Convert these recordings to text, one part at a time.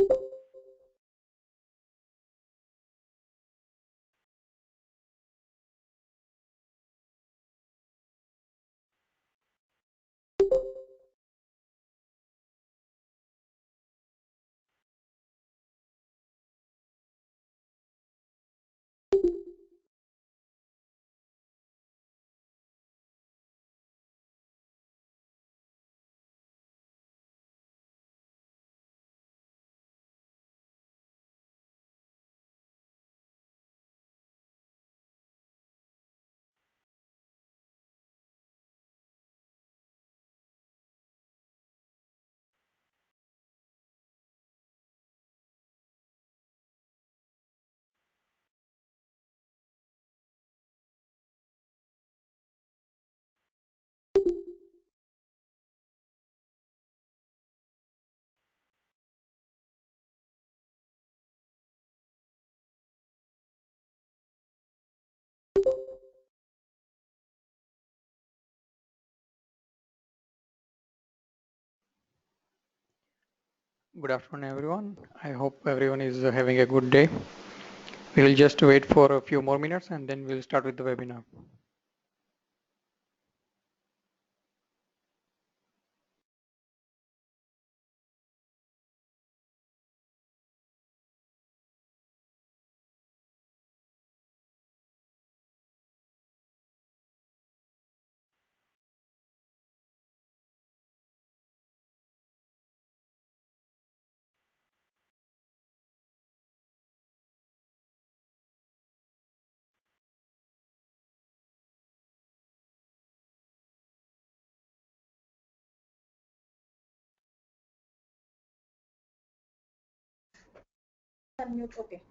Good afternoon, everyone. I hope everyone is having a good day. We'll just wait for a few more minutes and then we'll start with the webinar. Unmute, okay.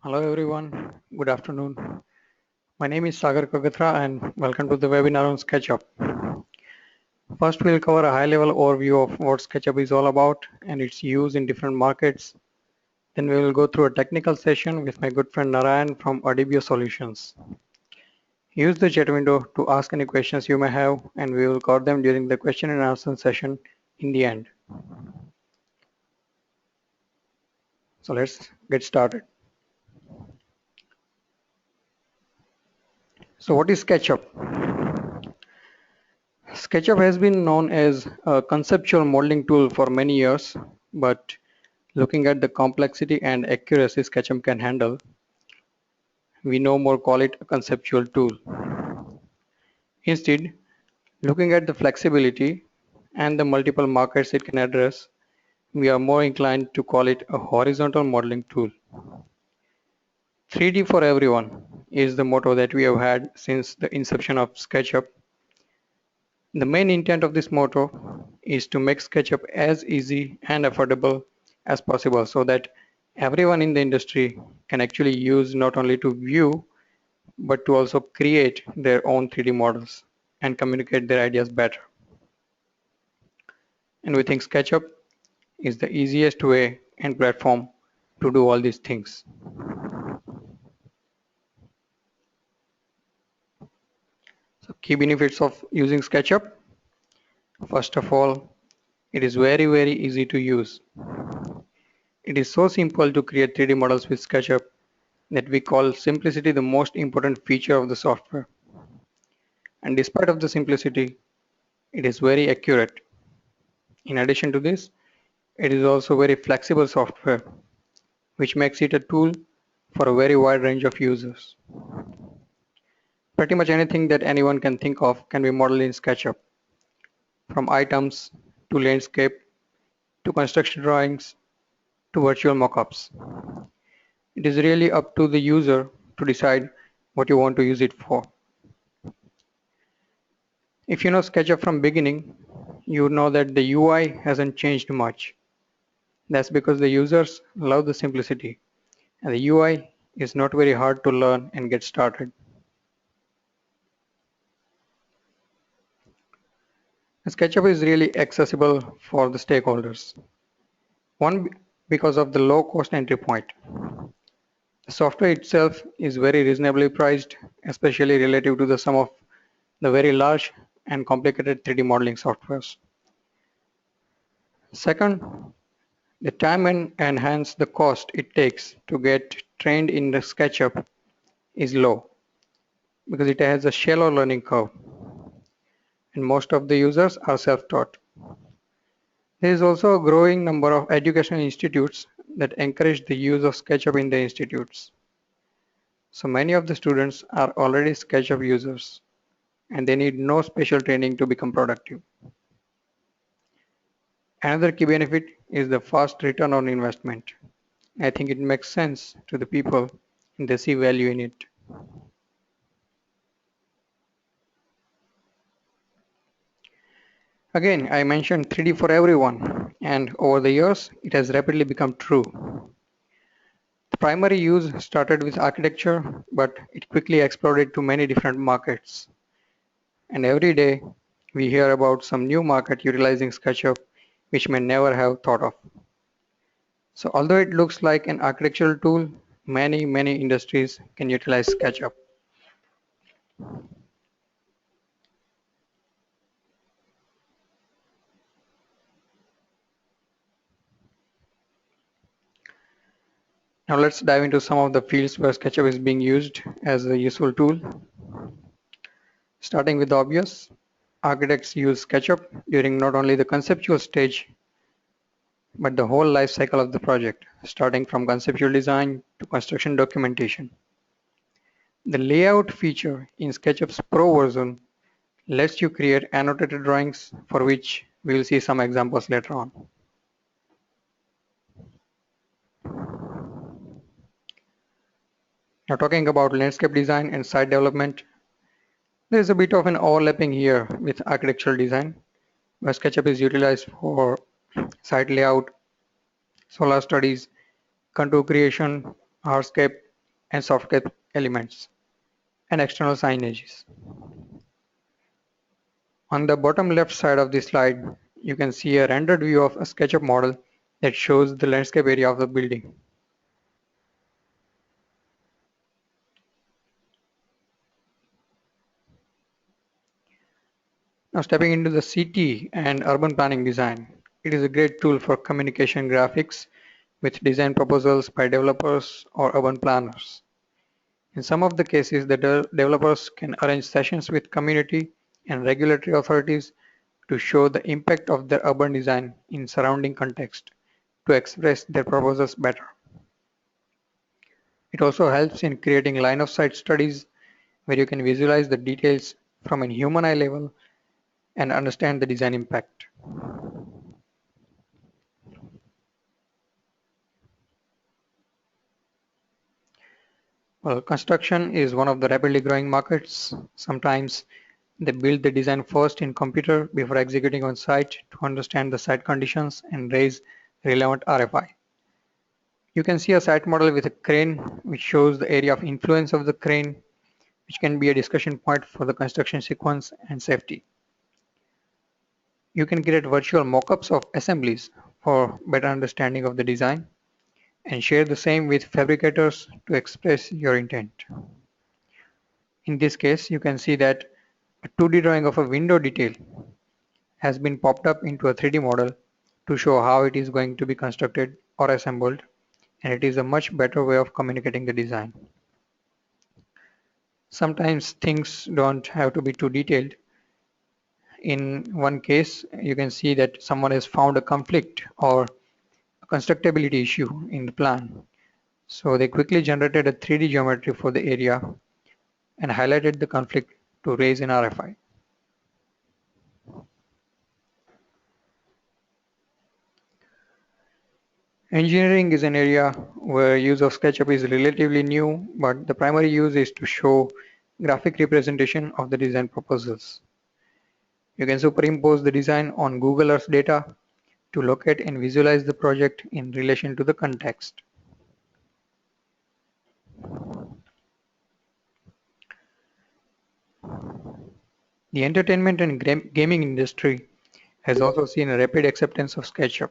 Hello everyone, good afternoon. My name is Sagar Kagathara and welcome to the webinar on SketchUp. First we'll cover a high-level overview of what SketchUp is all about and its use in different markets. Then we will go through a technical session with my good friend Narayan from Adibio Solutions. Use the chat window to ask any questions you may have and we will cover them during the question and answer session in the end. So let's get started. So what is SketchUp? SketchUp has been known as a conceptual modeling tool for many years, but looking at the complexity and accuracy SketchUp can handle, we no more call it a conceptual tool. Instead, looking at the flexibility and the multiple markets it can address, we are more inclined to call it a horizontal modeling tool. 3D for everyone is the motto that we have had since the inception of SketchUp. The main intent of this motto is to make SketchUp as easy and affordable as possible so that everyone in the industry can actually use not only to view but to also create their own 3D models and communicate their ideas better. And we think SketchUp is the easiest way and platform to do all these things. So key benefits of using SketchUp. First of all, it is very easy to use. It is so simple to create 3D models with SketchUp that we call simplicity the most important feature of the software. And despite of the simplicity, it is very accurate. In addition to this, it is also very flexible software, which makes it a tool for a very wide range of users. Pretty much anything that anyone can think of can be modeled in SketchUp, from items to landscape to construction drawings to virtual mockups. It is really up to the user to decide what you want to use it for. If you know SketchUp from beginning, you know that the UI hasn't changed much. That's because the users love the simplicity, and the UI is not very hard to learn and get started. SketchUp is really accessible for the stakeholders. One, because of the low cost entry point. The software itself is very reasonably priced, especially relative to the sum of the very large and complicated 3D modeling softwares. Second, the time and hence the cost it takes to get trained in the SketchUp is low because it has a shallow learning curve and most of the users are self-taught. There is also a growing number of educational institutes that encourage the use of SketchUp in their institutes. So many of the students are already SketchUp users and they need no special training to become productive. Another key benefit is the fast return on investment. I think it makes sense to the people and they see value in it. Again, I mentioned 3D for everyone, and over the years, it has rapidly become true. The primary use started with architecture, but it quickly exploded to many different markets. And every day, we hear about some new market utilizing SketchUp, which may never have thought of. So although it looks like an architectural tool, many industries can utilize SketchUp. Now let's dive into some of the fields where SketchUp is being used as a useful tool. Starting with the obvious, architects use SketchUp during not only the conceptual stage, but the whole life cycle of the project, starting from conceptual design to construction documentation. The layout feature in SketchUp's Pro version lets you create annotated drawings for which we will see some examples later on. Now talking about landscape design and site development, there is a bit of an overlapping here with architectural design, where SketchUp is utilized for site layout, solar studies, contour creation, hardscape, and softscape elements, and external signages. On the bottom left side of this slide, you can see a rendered view of a SketchUp model that shows the landscape area of the building. Now stepping into the city and urban planning design, it is a great tool for communication graphics with design proposals by developers or urban planners. In some of the cases, the developers can arrange sessions with community and regulatory authorities to show the impact of their urban design in surrounding context to express their proposals better. It also helps in creating line of sight studies where you can visualize the details from a human eye level and understand the design impact. Well, construction is one of the rapidly growing markets. Sometimes they build the design first in computer before executing on site to understand the site conditions and raise relevant RFI. You can see a site model with a crane which shows the area of influence of the crane, which can be a discussion point for the construction sequence and safety. You can create virtual mockups of assemblies for better understanding of the design. and share the same with fabricators to express your intent. In this case, you can see that a 2D drawing of a window detail has been popped up into a 3D model to show how it is going to be constructed or assembled, and it is a much better way of communicating the design. Sometimes things don't have to be too detailed. In one case, you can see that someone has found a conflict or a constructability issue in the plan. So they quickly generated a 3D geometry for the area and highlighted the conflict to raise an RFI. Engineering is an area where use of SketchUp is relatively new, but the primary use is to show graphic representation of the design proposals. You can superimpose the design on Google Earth data to locate and visualize the project in relation to the context. The entertainment and gaming industry has also seen a rapid acceptance of SketchUp.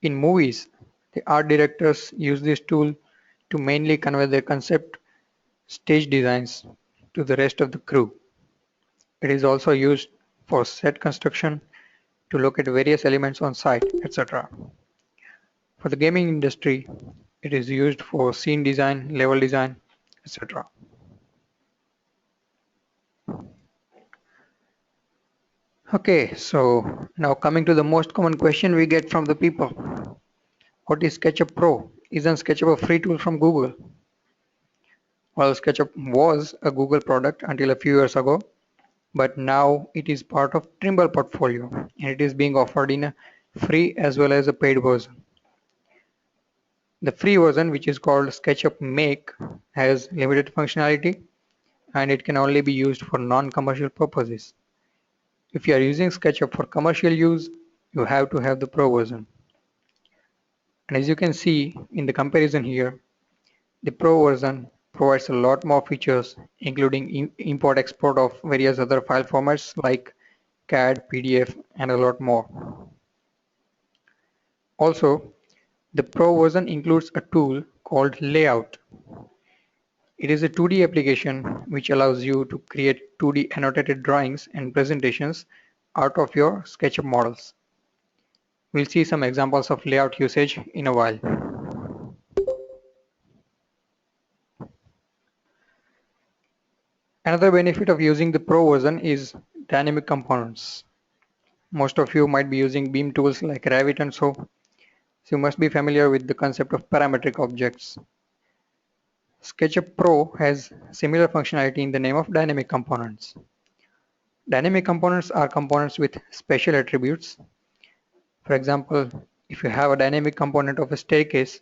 In movies, the art directors use this tool to mainly convey their concept stage designs to the rest of the crew. It is also used for set construction to locate various elements on site, etc. For the gaming industry, it is used for scene design, level design, etc. Okay, so now coming to the most common question we get from the people. What is SketchUp Pro? Isn't SketchUp a free tool from Google? Well, SketchUp was a Google product until a few years ago, but now it is part of Trimble portfolio and it is being offered in a free as well as a paid version. The free version, which is called SketchUp Make, has limited functionality and it can only be used for non-commercial purposes. If you are using SketchUp for commercial use, you have to have the Pro version. And as you can see in the comparison here, the Pro version provides a lot more features, including import-export of various other file formats like CAD, PDF, and a lot more. Also, the Pro version includes a tool called LayOut. It is a 2D application which allows you to create 2D annotated drawings and presentations out of your SketchUp models. We'll see some examples of layout usage in a while. Another benefit of using the Pro version is dynamic components. Most of you might be using BIM tools like Revit and so you must be familiar with the concept of parametric objects. SketchUp Pro has similar functionality in the name of dynamic components. Dynamic components are components with special attributes. For example, if you have a dynamic component of a staircase,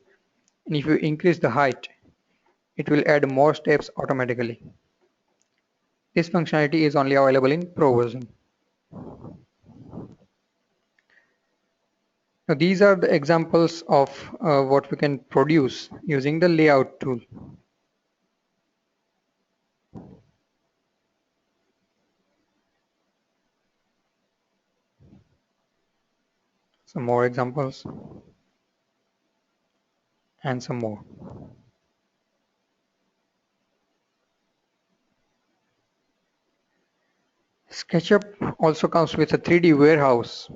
and if you increase the height, it will add more steps automatically. This functionality is only available in Pro version. Now, these are the examples of what we can produce using the layout tool. Some more examples and some more. SketchUp also comes with a 3D warehouse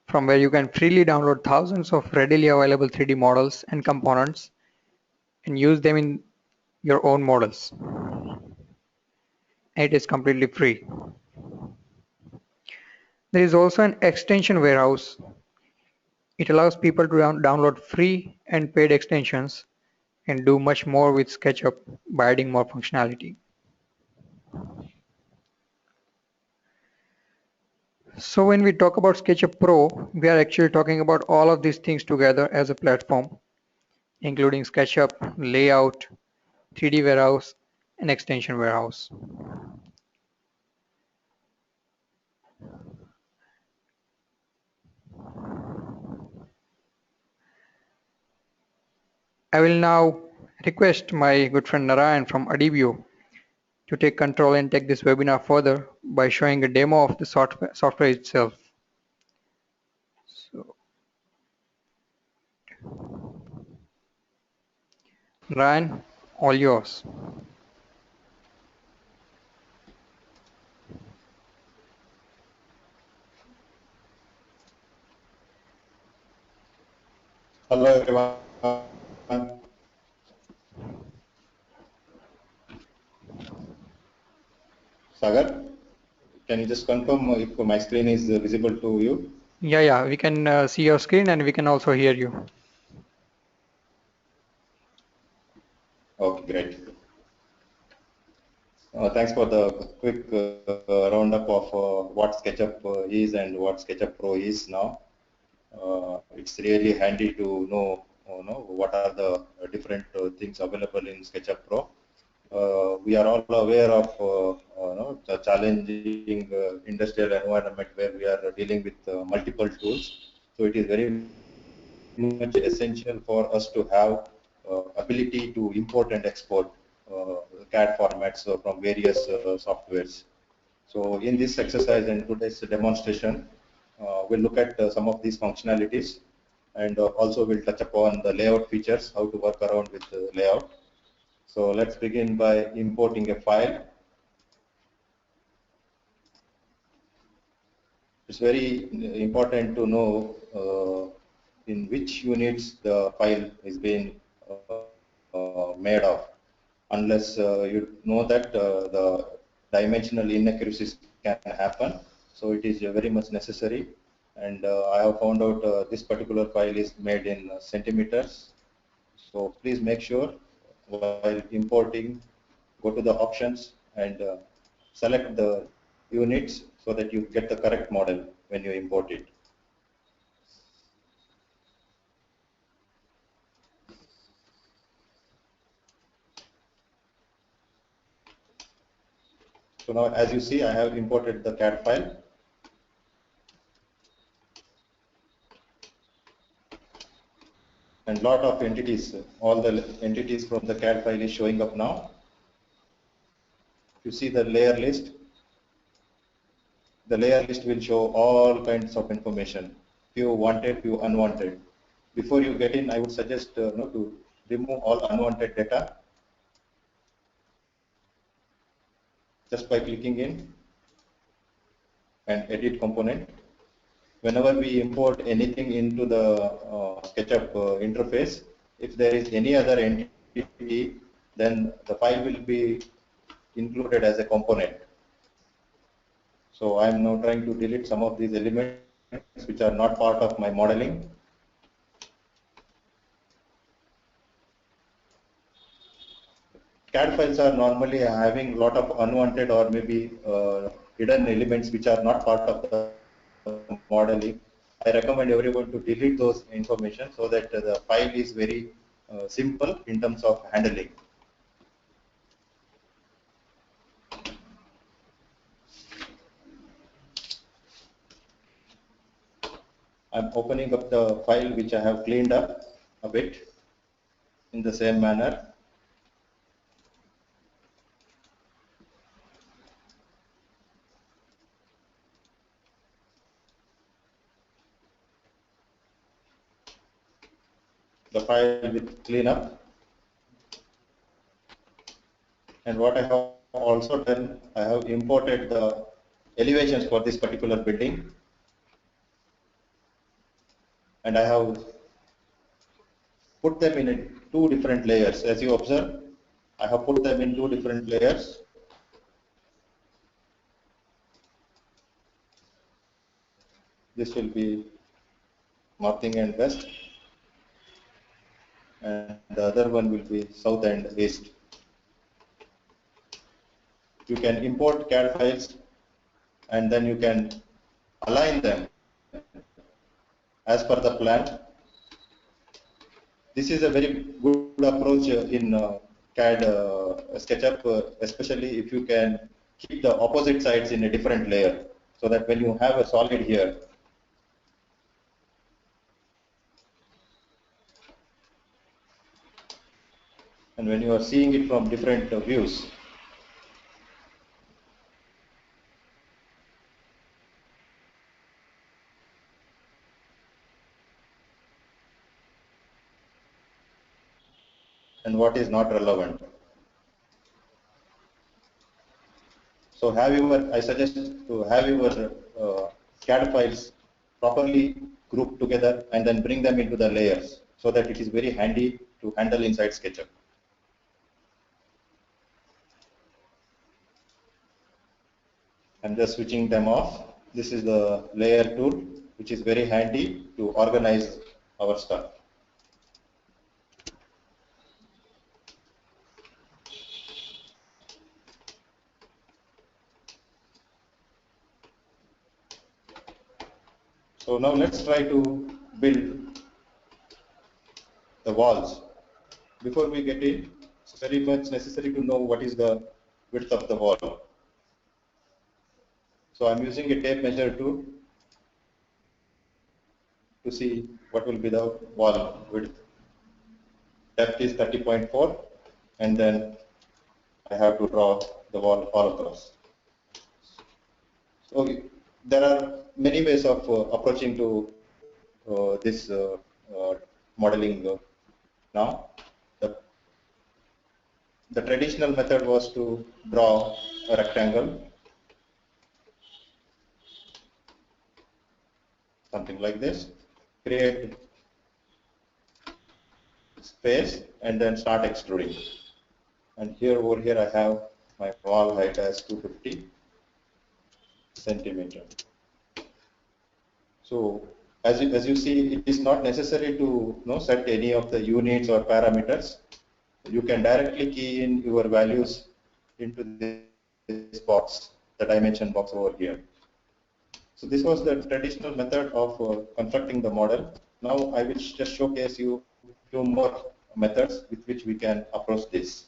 from where you can freely download thousands of readily available 3D models and components and use them in your own models. It is completely free. There is also an extension warehouse. It allows people to download free and paid extensions and do much more with SketchUp by adding more functionality. So when we talk about SketchUp Pro, we are actually talking about all of these things together as a platform, including SketchUp, Layout, 3D Warehouse, and Extension Warehouse. I will now request my good friend Narayan from Adibio to take control and take this webinar further by showing a demo of the software itself. So, Ryan, all yours. Hello everyone. Sagar, can you just confirm if my screen is visible to you? Yeah, we can see your screen and we can also hear you. Okay, great. Thanks for the quick roundup of what SketchUp is and what SketchUp Pro is now. It's really handy to know what are the different things available in SketchUp Pro. We are all aware of the challenging industrial environment where we are dealing with multiple tools. So it is very much essential for us to have ability to import and export CAD formats from various softwares. So in this exercise and today's demonstration, we'll look at some of these functionalities, and also we'll touch upon the layout features, how to work around with layout. So let's begin by importing a file. It's very important to know in which units the file is being made of. Unless you know that the dimensional inaccuracies can happen. So it is very much necessary. And I have found out this particular file is made in centimeters. So please make sure while importing, go to the options and select the units so that you get the correct model when you import it. So now as you see, I have imported the CAD file, and lot of entities, all the entities from the CAD file is showing up now. If you see the layer list will show all kinds of information, few wanted, few unwanted. Before you get in, I would suggest to remove all unwanted data just by clicking in and edit component. Whenever we import anything into the SketchUp interface, if there is any other entity, then the file will be included as a component. So I am now trying to delete some of these elements which are not part of my modeling. CAD files are normally having a lot of unwanted or maybe hidden elements which are not part of the modeling. I recommend everyone to delete those information so that the file is very simple in terms of handling. I'm opening up the file which I have cleaned up a bit in the same manner. The file with cleanup, and what I have also done, I have imported the elevations for this particular building, and I have put them in two different layers. As you observe, I have put them in two different layers. This will be northing and west, and the other one will be south and east. You can import CAD files and then you can align them as per the plan. This is a very good approach in CAD SketchUp, especially if you can keep the opposite sides in a different layer, so that when you have a solid here, and when you are seeing it from different views, and what is not relevant. So I suggest to have your CAD files properly grouped together and then bring them into the layers so that it is very handy to handle inside SketchUp. I'm just switching them off. This is the layer tool, which is very handy to organize our stuff. So now let's try to build the walls. Before we get in, it's very much necessary to know what is the width of the wall. So I'm using a tape measure tool to see what will be the wall width. Depth is 30.4, and then I have to draw the wall all across. So there are many ways of approaching to this modeling now. The traditional method was to draw a rectangle, something like this, create space, and then start extruding. And over here I have my wall height as 250 centimeter. So as you see, it is not necessary to set any of the units or parameters. You can directly key in your values into this box, the dimension box over here. So this was the traditional method of constructing the model. Now I will just showcase you a few more methods with which we can approach this.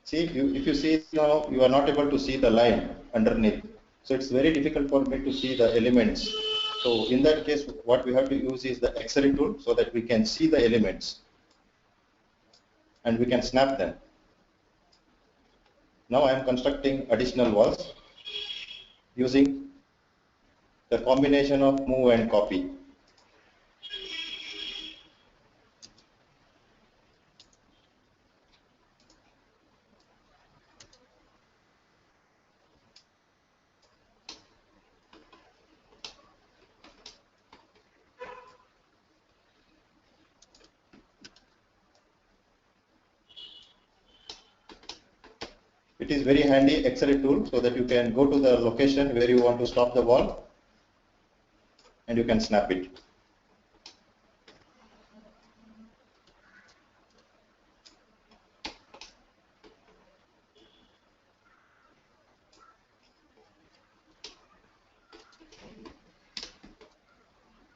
See, if you see now, you are not able to see the line underneath. So it's very difficult for me to see the elements. So in that case, what we have to use is the X-ray tool so that we can see the elements and we can snap them. Now I am constructing additional walls using the combination of move and copy. It is very handy X-ray tool so that you can go to the location where you want to stop the wall and you can snap it.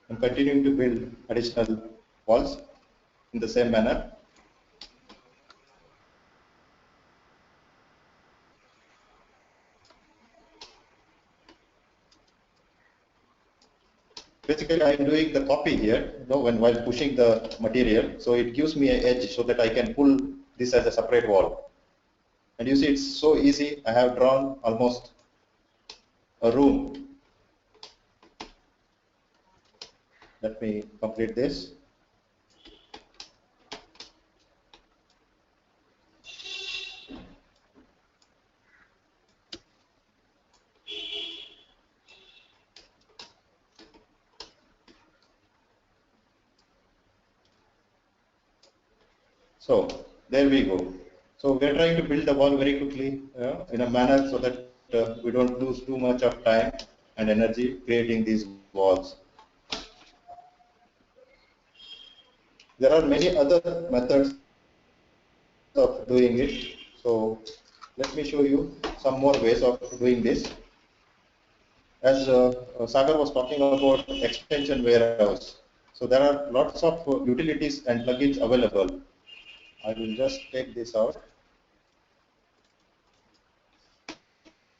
I'm continuing to build additional walls in the same manner. Basically, I am doing the copy here, while pushing the material, so it gives me an edge so that I can pull this as a separate wall. And you see, it's so easy. I have drawn almost a room. Let me complete this. So there we go. So we are trying to build the wall very quickly in a manner so that we don't lose too much of time and energy creating these walls. There are many other methods of doing it. So let me show you some more ways of doing this. As Sagar was talking about extension warehouse. So there are lots of utilities and plugins available. I will just take this out.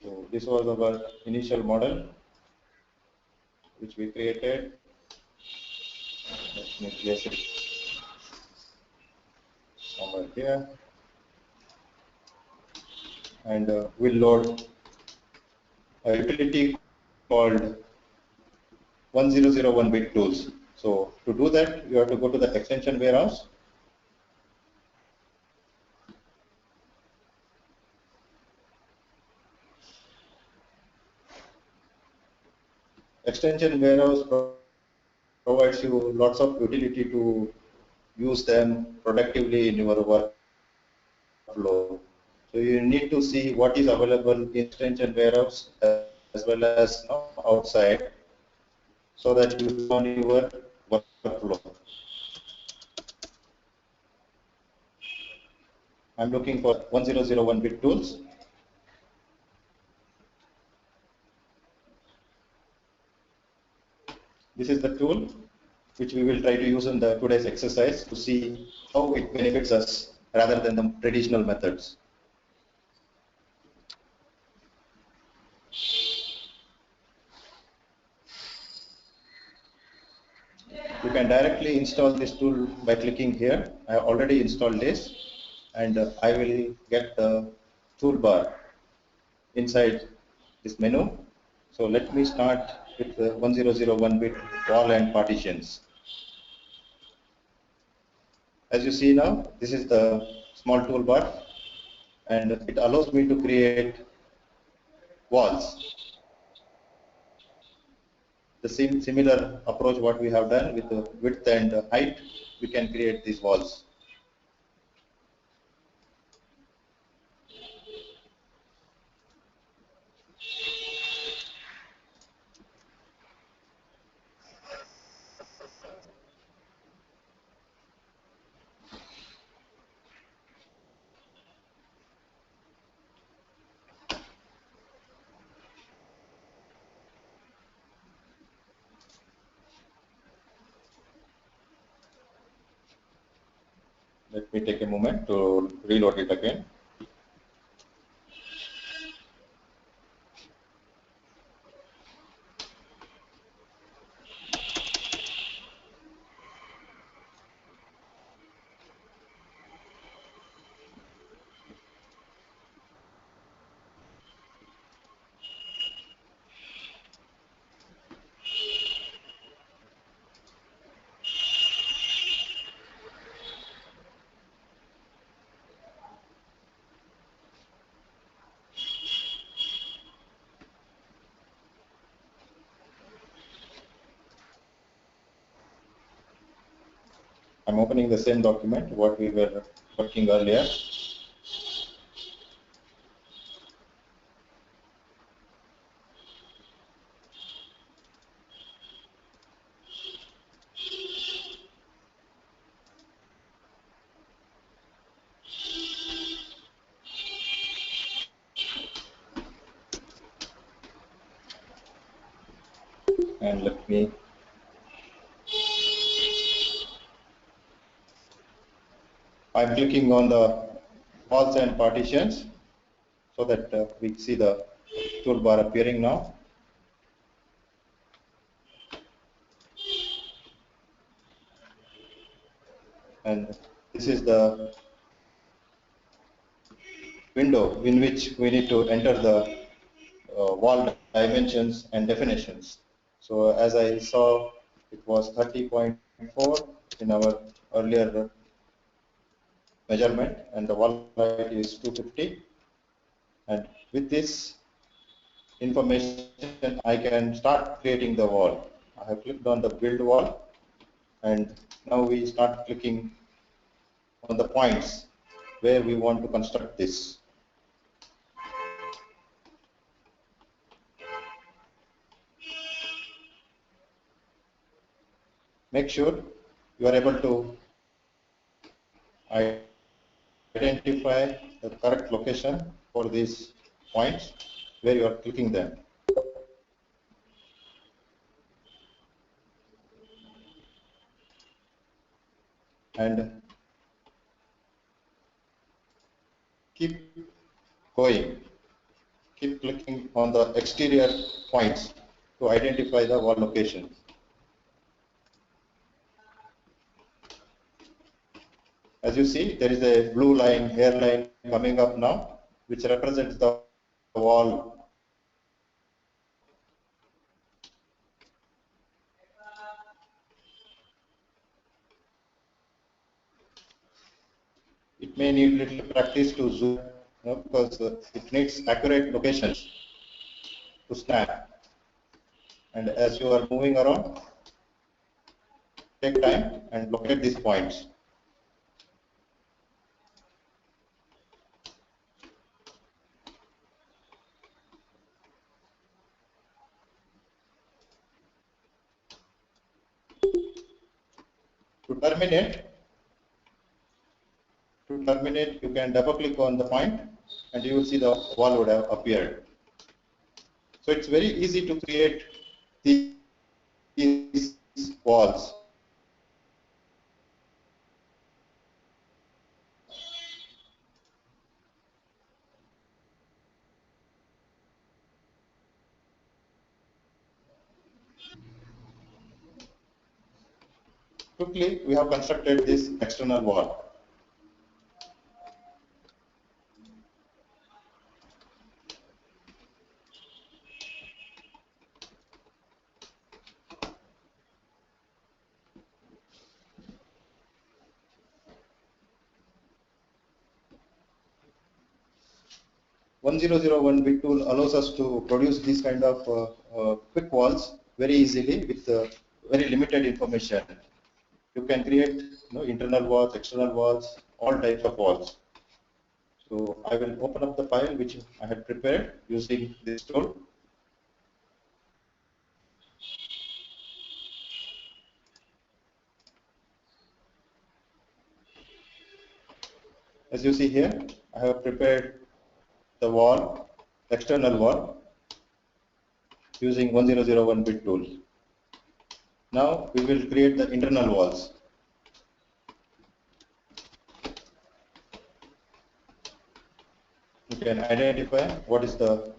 So this was our initial model which we created. Let me place it somewhere here. And we'll load a utility called 1001 bit tools. So to do that, you have to go to the extension warehouse. Extension warehouse provides you lots of utility to use them productively in your workflow. So you need to see what is available in extension warehouse as well as outside, so that you on your workflow. I'm looking for 1001 bit tools. This is the tool which we will try to use in the today's exercise to see how it benefits us rather than the traditional methods. You can directly install this tool by clicking here. I have already installed this, and I will get the toolbar inside this menu. So let me start with the 1001 bit wall and partitions. As you see now, this is the small toolbar, and it allows me to create walls. The same similar approach what we have done with the width and height, we can create these walls. Let me take a moment to reload it again. I'm opening the same document what we were working earlier. And let me I'm clicking on the walls and partitions so that we see the toolbar appearing now. And this is the window in which we need to enter the wall dimensions and definitions. So as I saw, it was 30.4 in our earlier measurement, and the wall height is 250. And with this information, I can start creating the wall. I have clicked on the build wall, and now we start clicking on the points where we want to construct this. Make sure you are able to identify the correct location for these points where you are clicking them. And keep going. Keep clicking on the exterior points to identify the wall location. As you see, there is a blue line, hairline coming up now, which represents the wall may need little practice to zoom, because it needs accurate locations to snap. And as you are moving around, take time and locate these points. To terminate, you can double click on the point and you will see the wall would have appeared. So it's very easy to create these walls. Quickly, we have constructed this external wall. (1001) bit tool allows us to produce these kind of quick walls very easily with very limited information. You can create internal walls, external walls, all types of walls. So I will open up the file which I had prepared using this tool. As you see here, I have prepared the wall, external wall, using 1001 bit tool. Now we will create the internal walls. You can identify what is the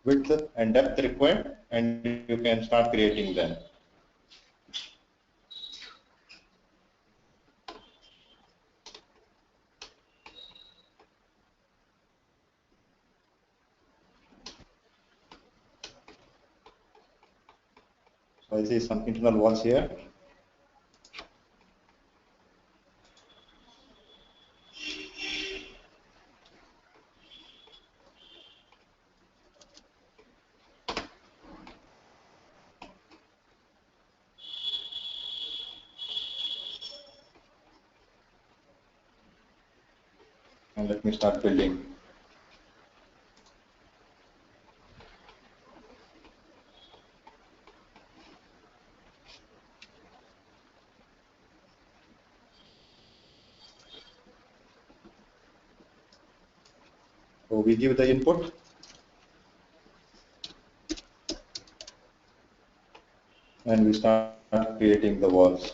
width and depth required, and you can start creating them. So I see some internal walls here. And let me start building. So we give the input. And we start creating the walls.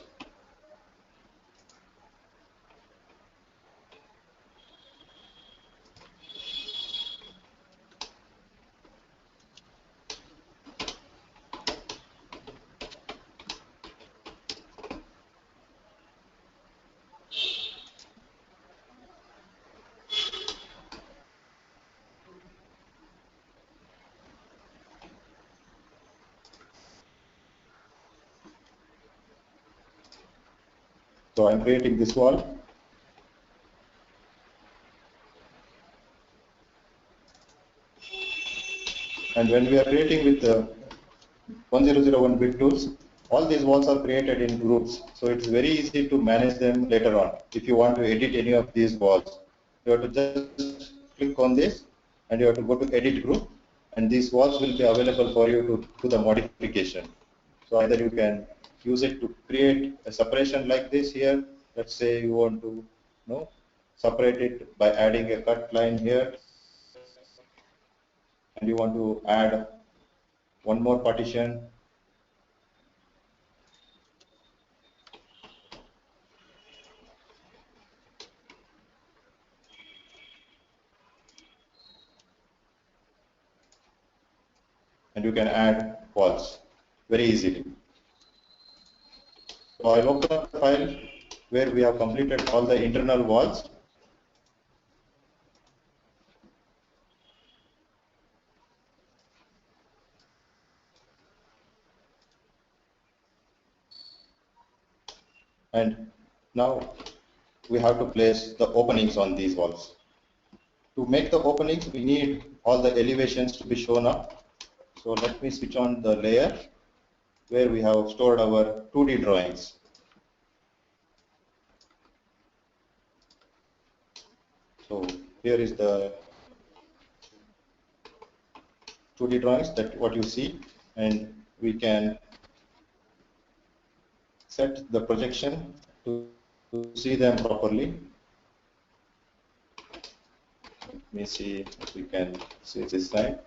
So I'm creating this wall. And when we are creating with the 1001 bit tools, all these walls are created in groups. So it's very easy to manage them later on. If you want to edit any of these walls, you have to just click on this and you have to go to edit group, and these walls will be available for you to do the modification. So either you can use it to create a separation like this here. Let's say you want to separate it by adding a cut line here, and you want to add one more partition. And you can add walls very easily. So I'll open up the file where we have completed all the internal walls. And now we have to place the openings on these walls. To make the openings, we need all the elevations to be shown up. So let me switch on the layer where we have stored our 2D drawings. So here is the 2D drawings, that what you see, and we can set the projection to see them properly. Let me see if we can see this side.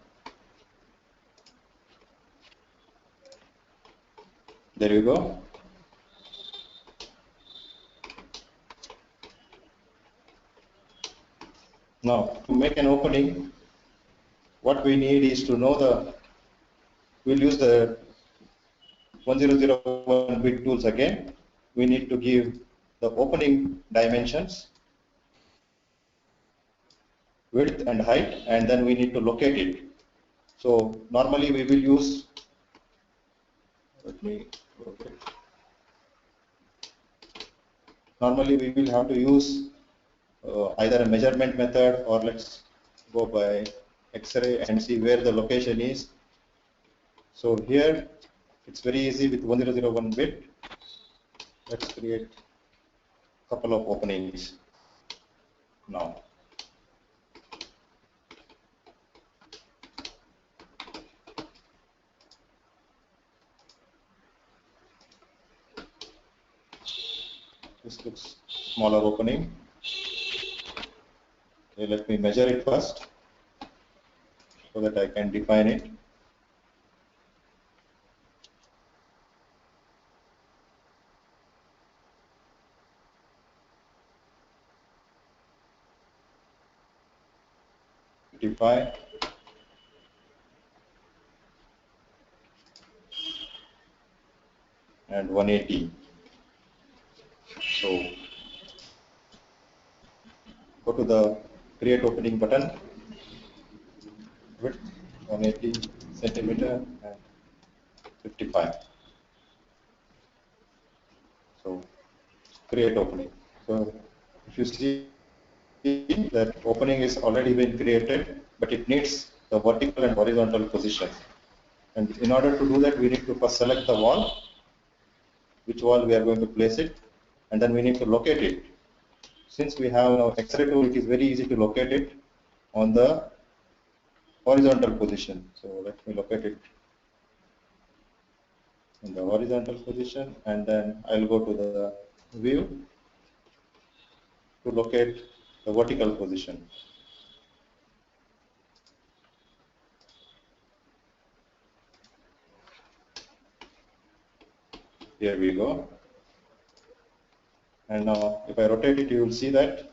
There you go. Now, to make an opening, what we need is to know we'll use the 1001 bit tools again. We need to give the opening dimensions, width and height, and then we need to locate it. So normally we will use, normally we will have to use either a measurement method, or let's go by X-ray and see where the location is. So here it's very easy with 1001 bit. Let's create a couple of openings now. This looks smaller opening. Okay, let me measure it first so that I can define it. And 180. So go to the create opening button, width 180 centimeter and 55. So create opening. So if you see that opening is already been created, but it needs the vertical and horizontal position. And in order to do that, we need to first select the wall, which wall we are going to place it, and then we need to locate it. Since we have our X-ray tool, it is very easy to locate it on the horizontal position. So let me locate it in the horizontal position, and then I'll go to the view to locate the vertical position. Here we go. And now if I rotate it, you will see that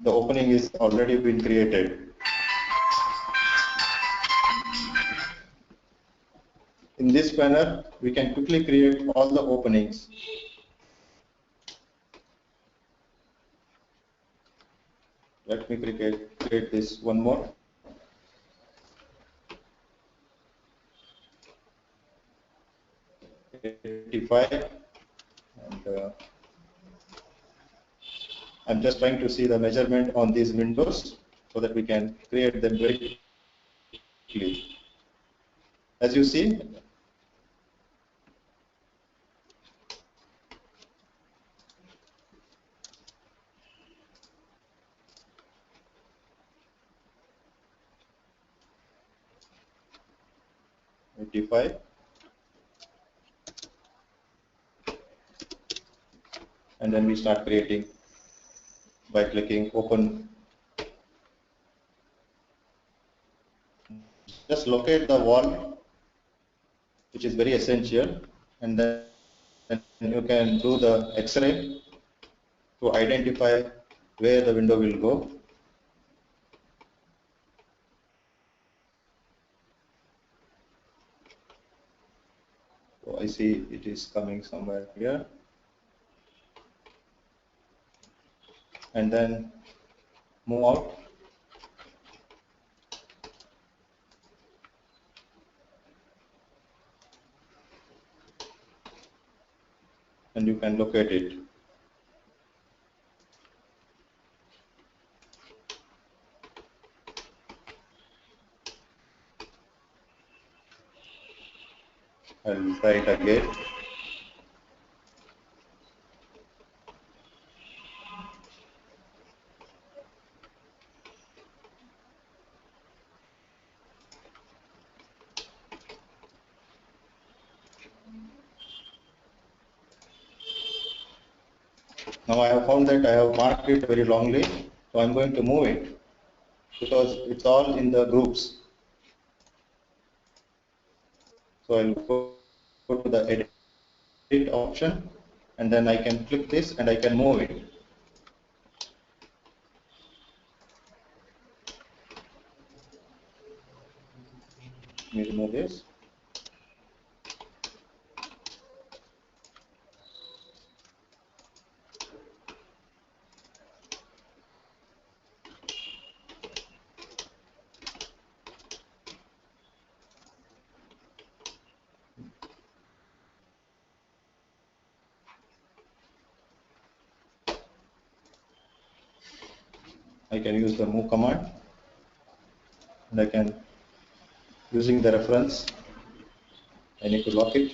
the opening is already been created. In this panel, we can quickly create all the openings. Let me create this one more. And I'm just trying to see the measurement on these windows so that we can create them very quickly. As you see, and then we start creating by clicking open. Just locate the wall, which is very essential, and then you can do the X-ray to identify where the window will go. So I see it is coming somewhere here. And then move out. And you can locate it. I'll try it again. Now I have found that I have marked it very longly, so I'm going to move it because it's all in the groups. So I'll go to the edit option, and then I can click this and I can move it. Let me remove this. I can use the move command, and I can, using the reference, I need to lock it.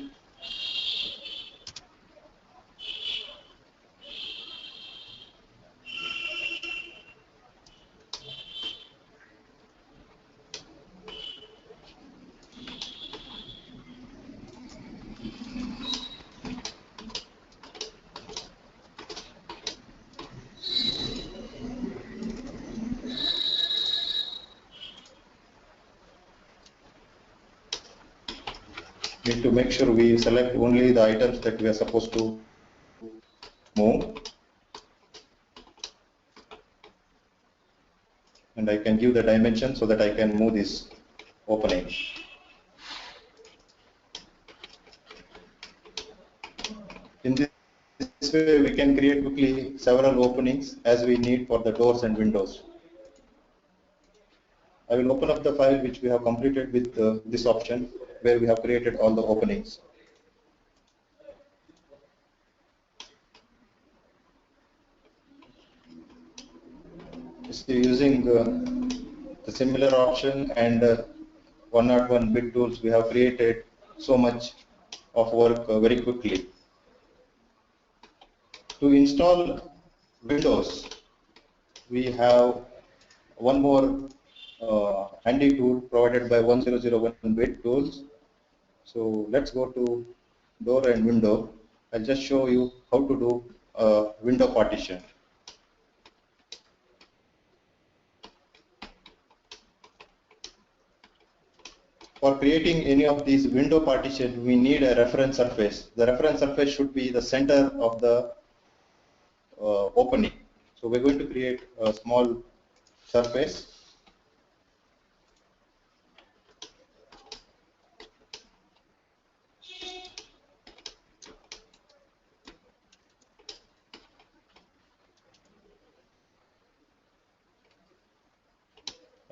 Need to make sure we select only the items that we are supposed to move. And I can give the dimension so that I can move this opening. In this way, we can create quickly several openings as we need for the doors and windows. I will open up the file which we have completed with this option where we have created all the openings. So using the similar option and 101 bit tools, we have created so much of work very quickly. To install Windows, we have one more handy tool provided by 1001 bit tools. So let's go to door and window. I'll just show you how to do a window partition. For creating any of these window partitions, we need a reference surface. The reference surface should be the center of the opening. So we're going to create a small surface.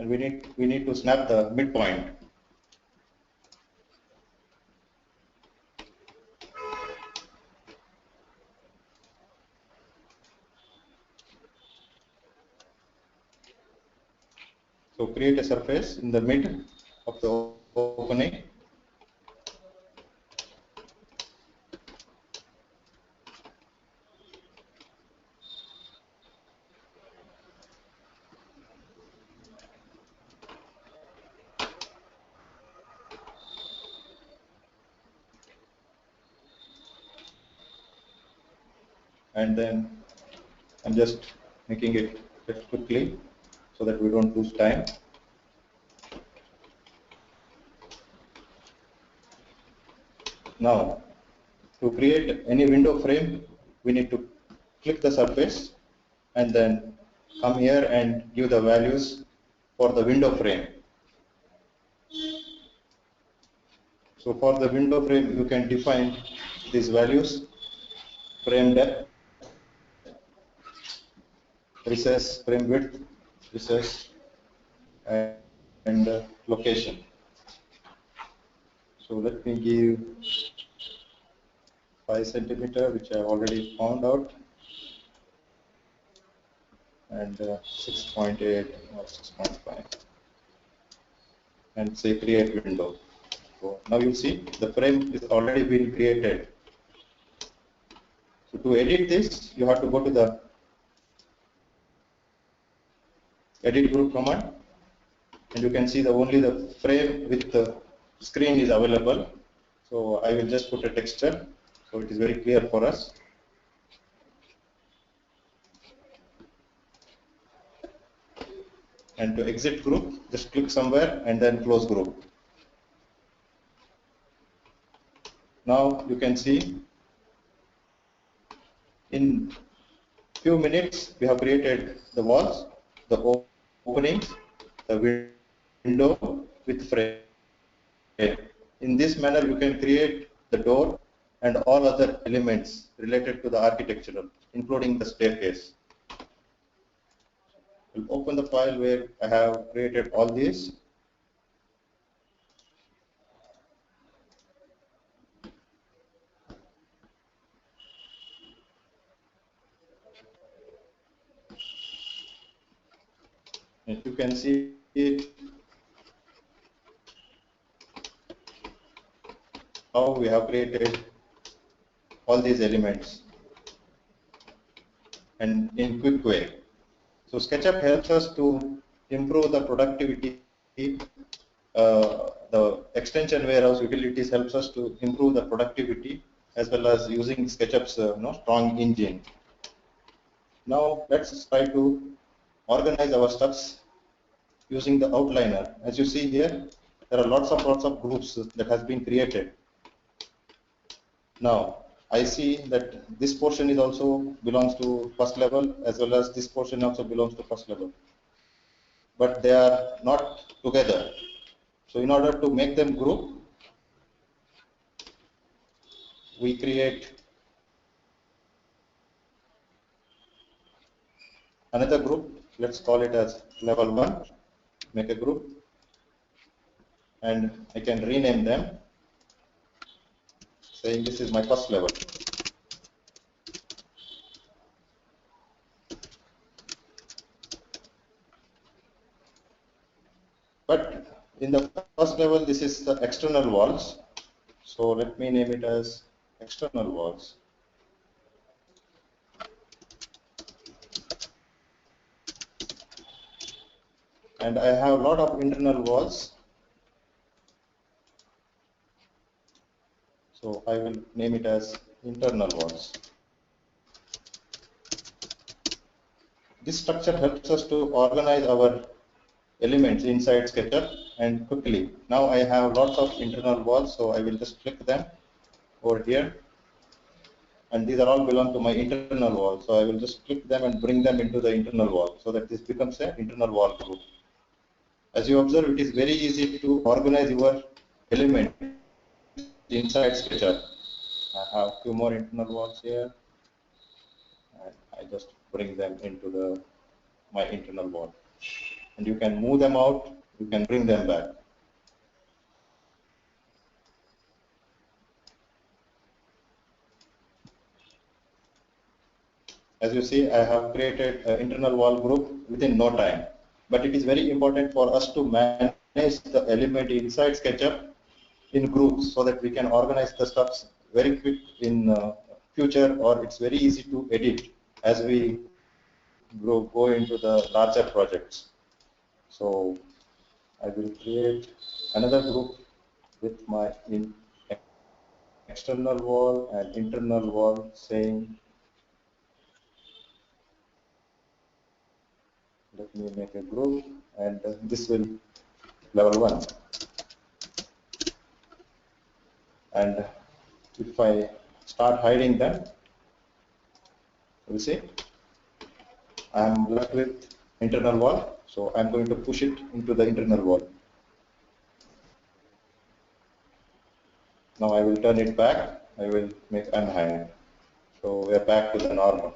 And we need to snap the midpoint. So create a surface in the mid of the opening. And then I'm just making it quickly so that we don't lose time. Now, to create any window frame, we need to click the surface and then come here and give the values for the window frame. So for the window frame, you can define these values: frame depth, recess, frame width, recess, and location. So let me give 5 centimeter, which I already found out, and 6.8 or 6.5, and say create window. So now you see the frame is already been created. So to edit this, you have to go to the edit group command, and you can see the only the frame with the screen is available. So I will just put a texture, so it is very clear for us. And to exit group, just click somewhere and then close group. Now you can see in few minutes we have created the walls, the openings, the window with frame. In this manner you can create the door and all other elements related to the architectural, including the staircase. We'll open the file where I have created all these. And you can see it, how we have created all these elements and in quick way. So SketchUp helps us to improve the productivity. The extension warehouse utilities helps us to improve the productivity as well as using SketchUp's strong engine. Now let's try to organize our stuffs using the outliner. As you see here, there are lots of groups that has been created. Now I see that this portion is also belongs to first level, as well as this portion also belongs to first level, but they are not together. So in order to make them group, we create another group. Let's call it as level 1. Make a group, and I can rename them, saying this is my first level. But in the first level, this is the external walls. So let me name it as external walls. And I have a lot of internal walls. So I will name it as internal walls. This structure helps us to organize our elements inside SketchUp and quickly. Now I have lots of internal walls, so I will just click them over here. And these are all belong to my internal wall. So I will just click them and bring them into the internal wall, so that this becomes an internal wall group. As you observe, it is very easy to organize your element inside SketchUp. I have few more internal walls here, and I just bring them into my internal wall. And you can move them out, you can bring them back. As you see, I have created an internal wall group within no time. But it is very important for us to manage the element inside SketchUp in groups, so that we can organize the stuff very quick in future, or it's very easy to edit as we go into the larger projects. So I will create another group with my external wall and internal wall, saying, let me make a group, and this will level 1. And if I start hiding them, you see, I am left with internal wall. So I am going to push it into the internal wall. Now I will turn it back. I will make unhide. So we are back to the normal.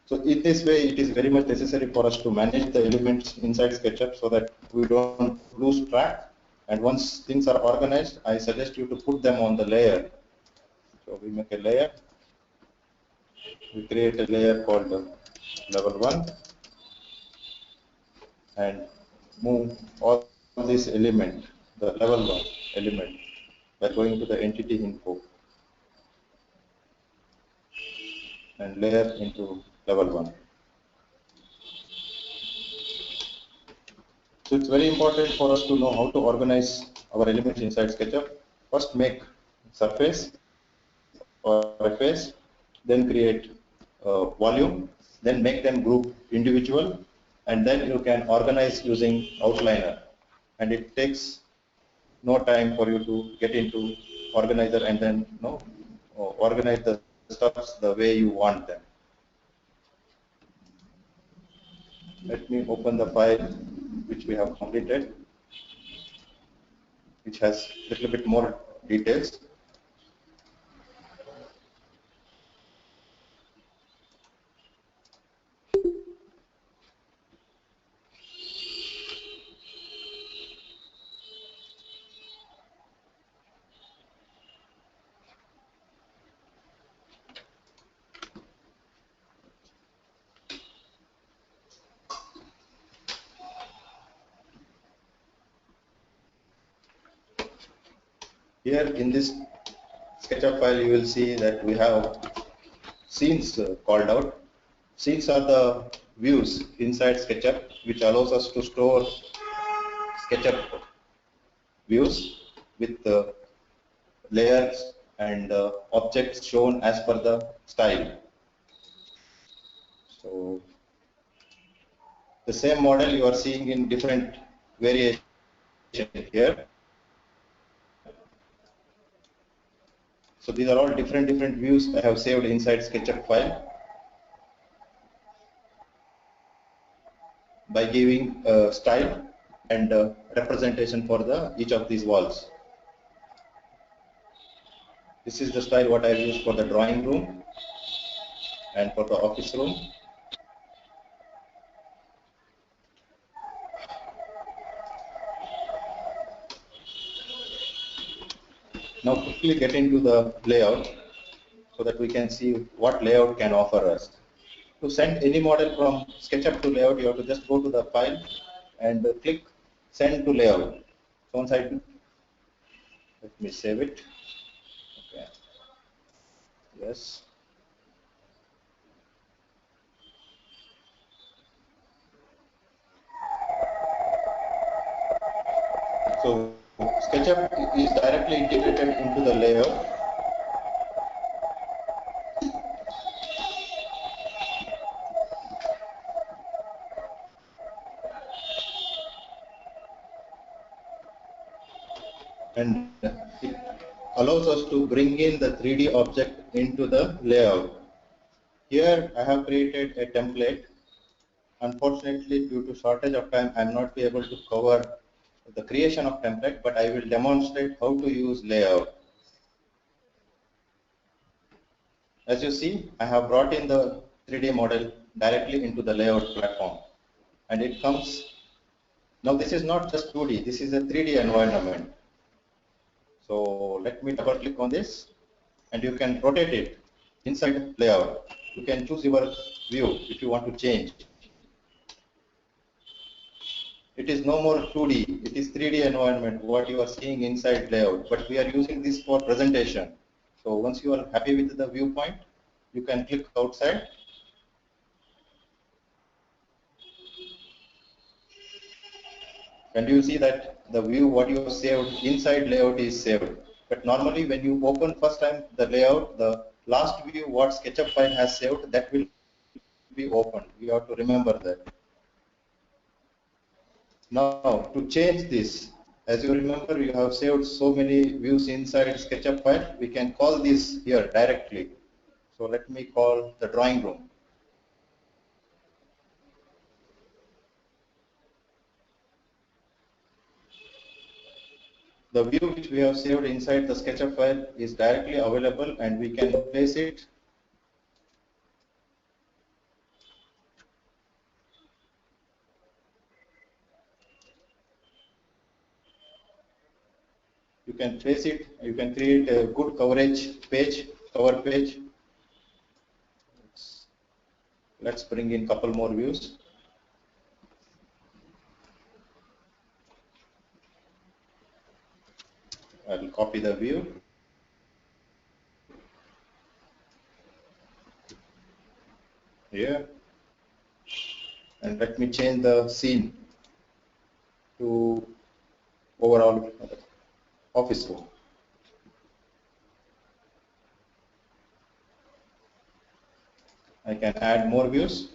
So in this way, it is very much necessary for us to manage the elements inside SketchUp, so that we don't lose track. And once things are organized, I suggest you to put them on the layer. So we make a layer. We create a layer called level 1, and move all this element, the level 1 element, by going to the entity info and layer into level 1. So it's very important for us to know how to organize our elements inside SketchUp. First make surface or a face, then create volume, then make them group individual, and then you can organize using outliner. And it takes no time for you to get into organizer and then organize the stuffs the way you want them. Let me open the file which we have completed, which has a little bit more details. Here in this SketchUp file, you will see that we have scenes called out. Scenes are the views inside SketchUp which allows us to store SketchUp views with layers and objects shown as per the style. So the same model you are seeing in different variation here. So these are all different views I have saved inside SketchUp file by giving style and representation for each of these walls. This is the style what I use for the drawing room and for the office room. Now quickly get into the layout so that we can see what layout can offer us. To send any model from SketchUp to layout, you have to just go to the file and click send to layout. So once I do, let me save it. Okay. Yes. So SketchUp is directly integrated into the layout. And it allows us to bring in the 3D object into the layout. Here I have created a template. Unfortunately, due to shortage of time, I am not be able to cover the creation of template, but I will demonstrate how to use layout. As you see, I have brought in the 3D model directly into the layout platform, and it comes. Now this is not just 2D, this is a 3D environment. So let me double click on this, and you can rotate it inside layout. You can choose your view if you want to change. It is no more 2D, it is 3D environment, what you are seeing inside layout, but we are using this for presentation. So once you are happy with the viewpoint, you can click outside. And you see that the view what you have saved inside layout is saved. But normally when you open first time the layout, the last view what SketchUp file has saved, that will be opened. You have to remember that. Now to change this, as you remember, you have saved so many views inside SketchUp file. We can call this here directly. So let me call the drawing room. The view which we have saved inside the SketchUp file is directly available, and we can place it. You can place it. You can create a good coverage page, cover page. Let's bring in a couple more views. I'll copy the view. Here, and let me change the scene to overall office room. I can add more views.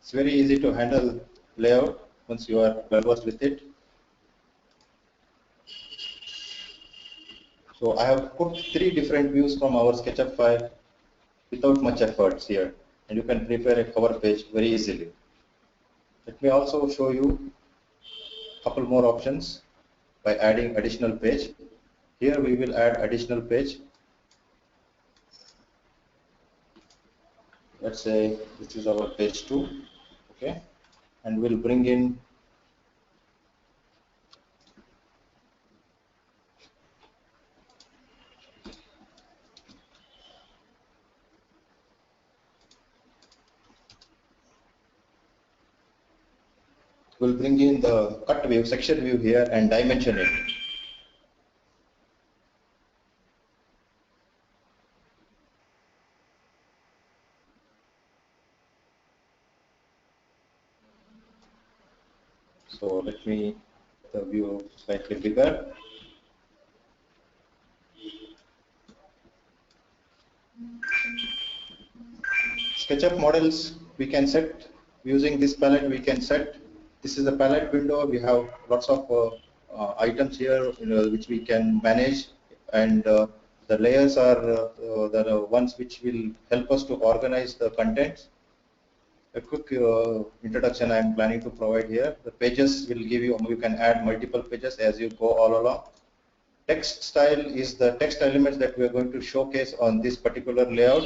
It's very easy to handle layout once you are well versed with it. So I have put 3 different views from our SketchUp file without much efforts here, and you can prepare a cover page very easily. Let me also show you a couple more options by adding additional page. Here we will add additional page. Let's say this is our page 2, okay, and we'll bring in the cut view, section view here, and dimension it. So let me make the view slightly bigger. SketchUp models we can set using this palette. We can set. This is a palette window. We have lots of items here, which we can manage, and the layers are the ones which will help us to organize the contents. A quick introduction I am planning to provide here. The pages will give you. You can add multiple pages as you go all along. Text style is the text elements that we are going to showcase on this particular layout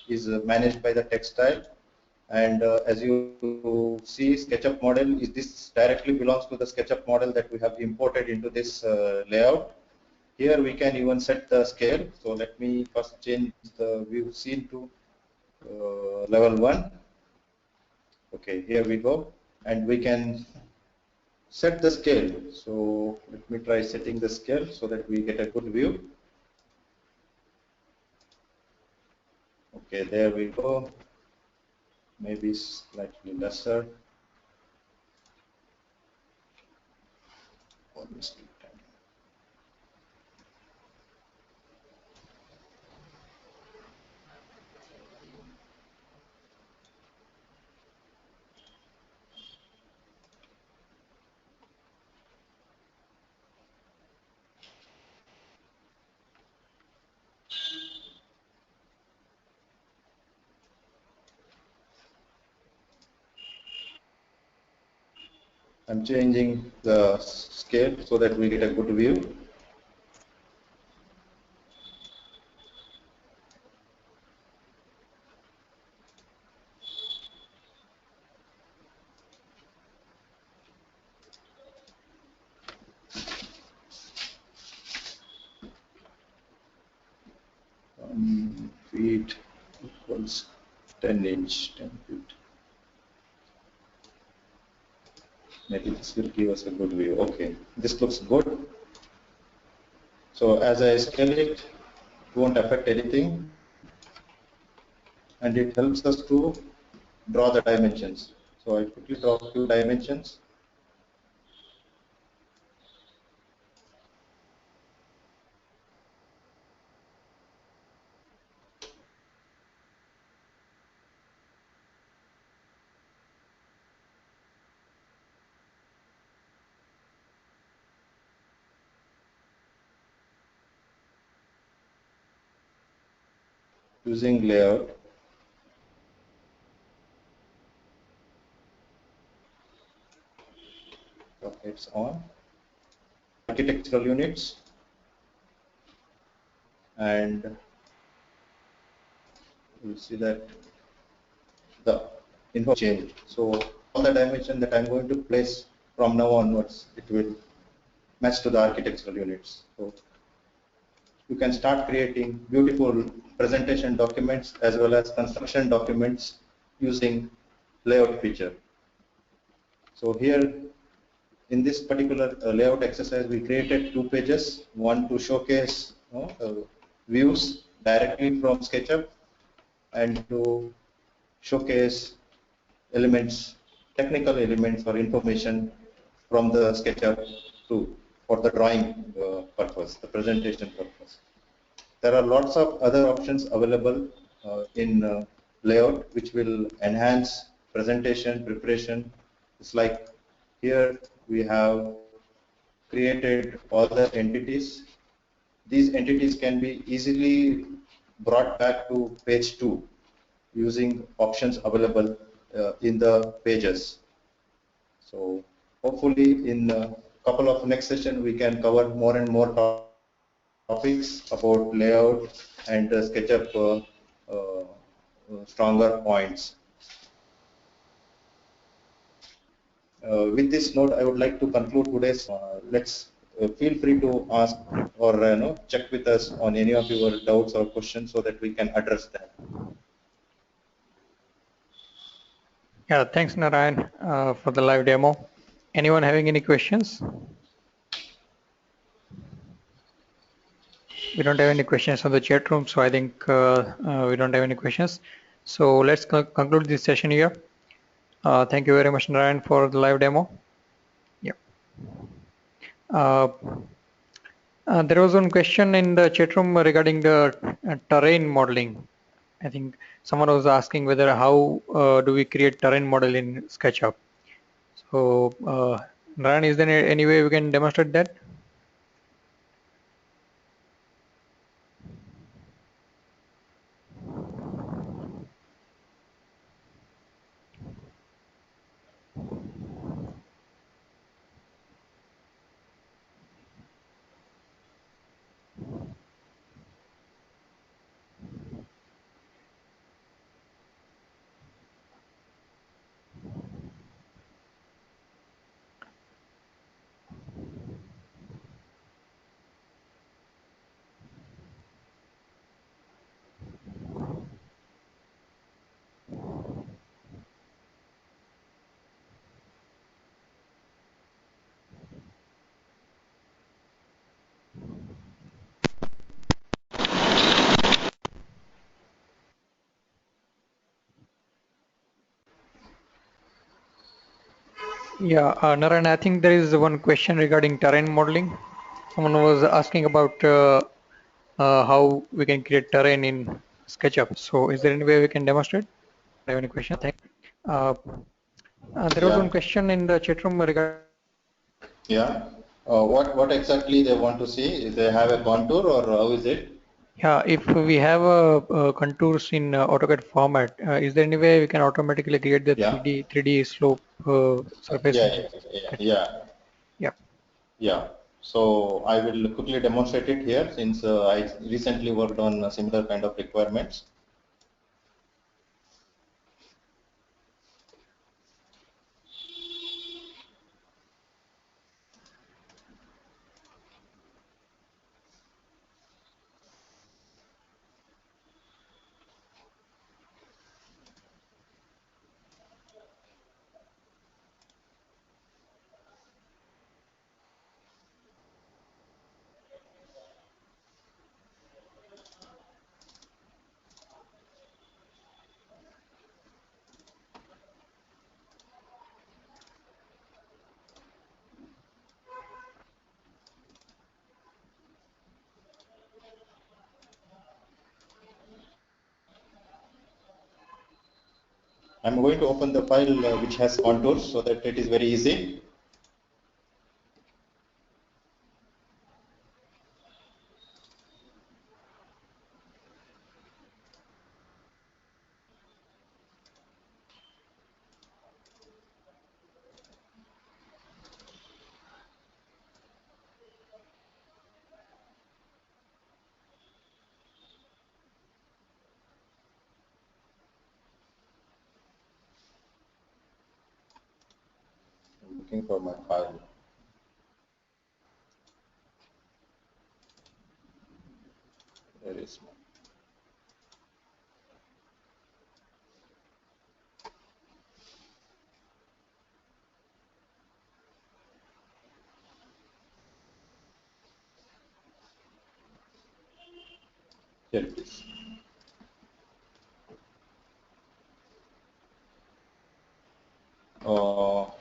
is managed by the text style. And as you see, SketchUp model is this directly belongs to the SketchUp model that we have imported into this layout. Here we can even set the scale. So let me first change the view scene to level 1. Okay, here we go, and we can set the scale. So let me try setting the scale so that we get a good view. Okay, there we go. Maybe slightly lesser. I'm changing the scale so that we get a good view. Feet equals 10 inch, 10 feet. Maybe this will give us a good view. Okay, this looks good. So as I scale it, it won't affect anything, and it helps us to draw the dimensions. So I quickly draw a few dimensions. Using layout. Okay, it's on. Architectural units. and you'll see that the info change. So all the dimension that I'm going to place from now onwards, it will match to the architectural units. So you can start creating beautiful presentation documents as well as construction documents using layout feature. So here in this particular layout exercise, we created two pages, one to showcase views directly from SketchUp and to showcase elements, technical elements or information from the SketchUp for the drawing purpose, the presentation purpose. There are lots of other options available in layout which will enhance presentation, preparation. It's like here we have created all the entities. These entities can be easily brought back to page 2 using options available in the pages. So hopefully in a couple of next session we can cover more and more topics about layout and SketchUp stronger points. With this note, I would like to conclude today's. Let's feel free to ask or check with us on any of your doubts or questions so that we can address them. Yeah, thanks Narayan for the live demo. Anyone having any questions? We don't have any questions on the chat room, so I think we don't have any questions. So let's conclude this session here. Thank you very much, Narayan, for the live demo. Yeah. Uh, there was one question in the chat room regarding the terrain modeling. I think someone was asking whether how do we create terrain model in SketchUp. So, Narayan, is there any way we can demonstrate that? Yeah, Narayan, I think there is one question regarding terrain modeling. Someone was asking about how we can create terrain in SketchUp. So, is there any way we can demonstrate? Do you have any question? Thank. Uh, there was one Yeah, question in the chat room regarding. yeah. What exactly they want to see? If they have a contour or how is it? Yeah, if we have contours in AutoCAD format, is there any way we can automatically create the Yeah, 3D slope surface yeah, in yeah, yeah, SketchUp? yeah. Yeah. Yeah. So I will quickly demonstrate it here since I recently worked on similar kind of requirements. I'm going to open the file which has contours so that it is very easy. I'm looking for my file. Where is my? Here it is.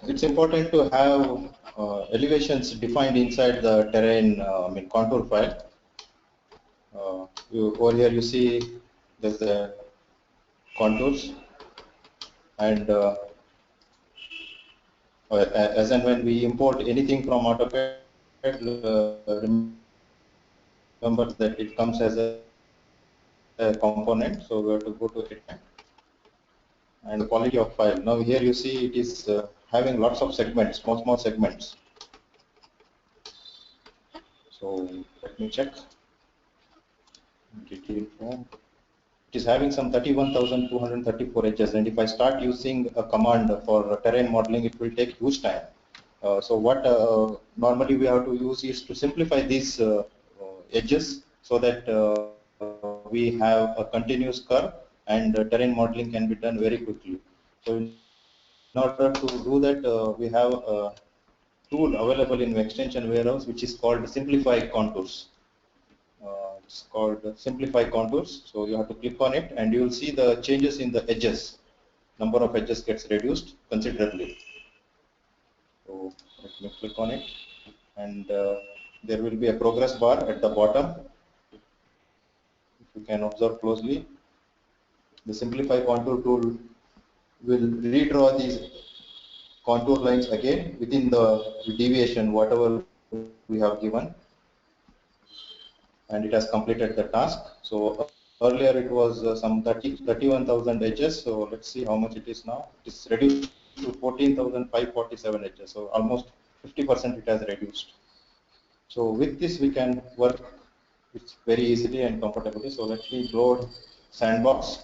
It's important to have elevations defined inside the terrain, contour file. Over here you see there's the contours, and as and when we import anything from AutoCAD, remember that it comes as a component, so we have to go to it and the quality of file. Now here you see it is having lots of segments, small segments. So let me check. Detail form. It is having some 31,234 edges, and if I start using a command for terrain modeling, it will take huge time. So what normally we have to use is to simplify these edges so that we have a continuous curve, and terrain modeling can be done very quickly. So in order to do that, we have a tool available in the extension warehouse which is called Simplify Contours. It's called Simplify Contours. So you have to click on it, and you will see the changes in the edges. Number of edges gets reduced considerably. So let me click on it, and there will be a progress bar at the bottom. If you can observe closely, the Simplify Contour tool will redraw these contour lines again within the deviation, whatever we have given, and it has completed the task. So earlier it was some 31,000 edges. So let's see how much it is now. It is reduced to 14,547 edges. So almost 50% it has reduced. So with this we can work very easily and comfortably. So let me load Sandbox.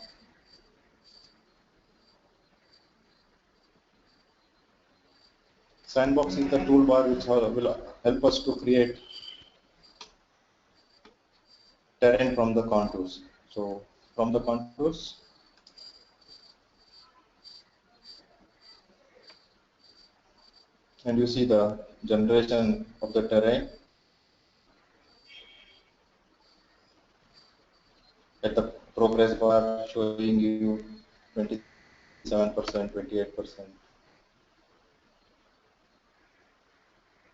Sandbox is the toolbar which will help us to create terrain from the contours. So from the contours, and you see the generation of the terrain at the progress bar showing you 27%, 28%.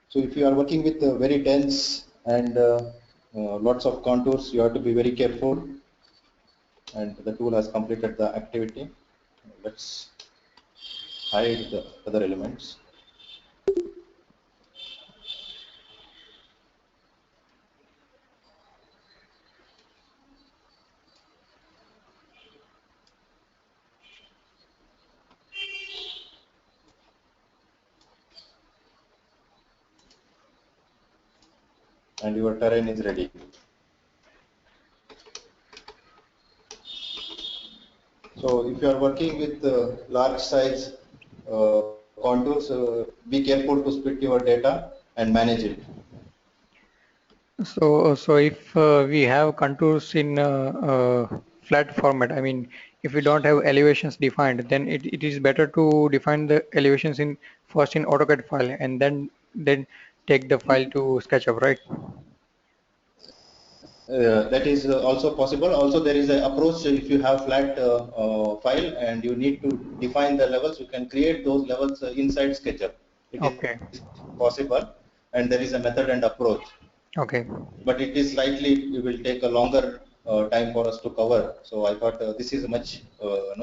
So if you are working with very dense and lots of contours, you have to be very careful, and the tool has completed the activity. Let's hide the other elements. And your terrain is ready. So if you are working with large size uh, contours, be careful to split your data and manage it. So if we have contours in flat format, I mean, if we don't have elevations defined, then it is better to define the elevations in first in AutoCAD file and then take the file to SketchUp, right? That is also possible. Also, there is an approach. If you have flat file and you need to define the levels, you can create those levels inside SketchUp. It Okay. is possible, and there is a method and approach. Okay. But it is slightly, it will take a longer time for us to cover. So I thought this is much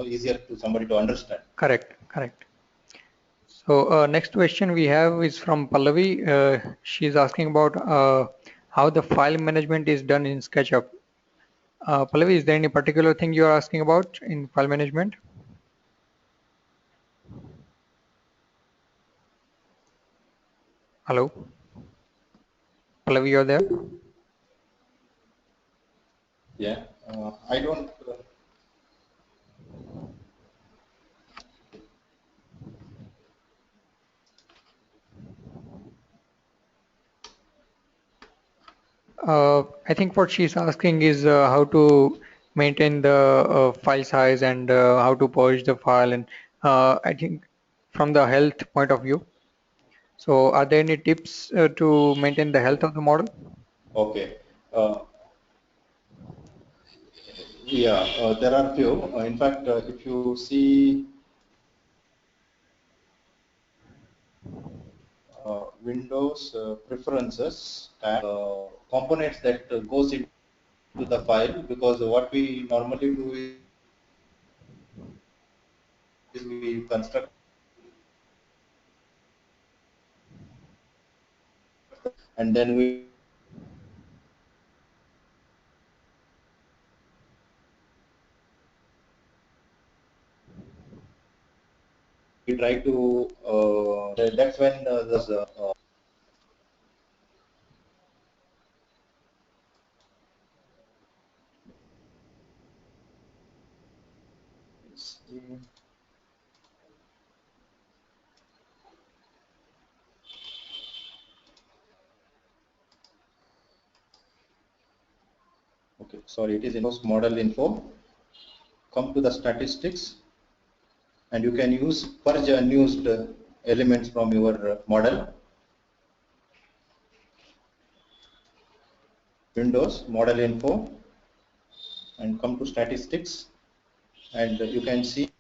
easier to somebody to understand. Correct. Correct. So next question we have is from Pallavi. She's asking about how the file management is done in SketchUp. Pallavi, is there any particular thing you are asking about in file management? Hello, Pallavi, you're there? Yeah, I don't. I think what she's asking is how to maintain the file size and how to polish the file, and I think from the health point of view. So, are there any tips to maintain the health of the model? Okay. Yeah, there are few. In fact, if you see Windows preferences tab, components that goes into the file, because what we normally do is we construct and then we try to that's when there's okay, sorry, it is in model info. Come to the statistics, and you can use purge unused elements from your model. Windows model info, and come to statistics, and you can see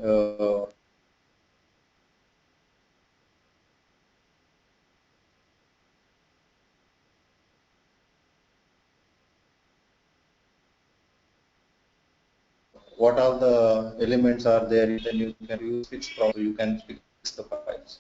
uh, what all the elements are there. Then you can use fix problem. You can fix the files.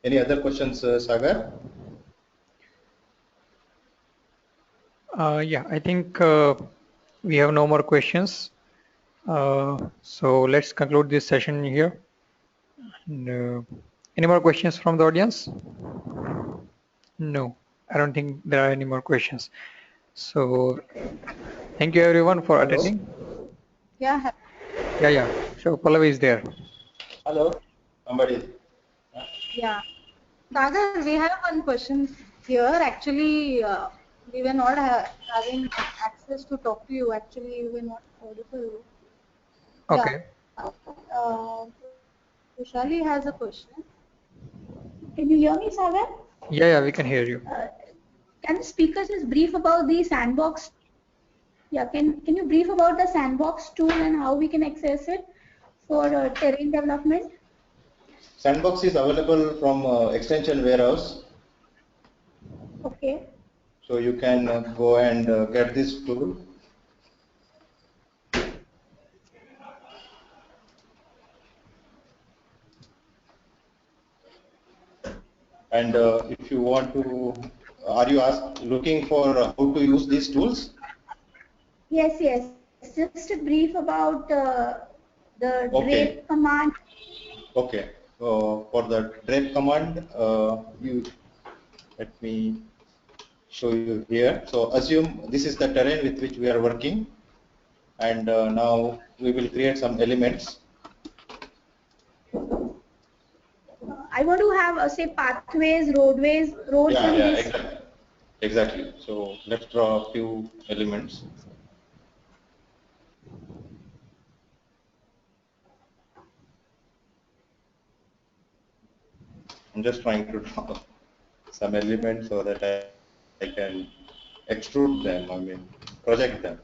Any other questions, Sagar? Yeah, I think we have no more questions. So let's conclude this session here. And, any more questions from the audience? No, I don't think there are any more questions. So thank you everyone for Hello? attending. Yeah, Yeah, yeah. So Pallavi is there. Hello? Somebody? yeah. Sagar, we have one question here. Actually, we were not having access to talk to you. Actually, you were not audible. Yeah. Okay. Uh, Vishali has a question. Can you hear me, Sagar? Yeah, yeah, we can hear you. Can the speaker just brief about the sandbox? Yeah, can you brief about the sandbox tool and how we can access it for terrain development? Sandbox is available from extension warehouse. Okay. So you can go and get this tool. And if you want to, are you looking for how to use these tools? Yes, yes. Just a brief about the Okay, drape command. okay. For the drape command, let me show you here. So assume this is the terrain with which we are working, and now we will create some elements. I want to have, say, pathways, roads Yeah, in yeah, this. exactly. Exactly. So let's draw a few elements. I'm just trying to draw some elements so that I can extrude them, I mean, project them.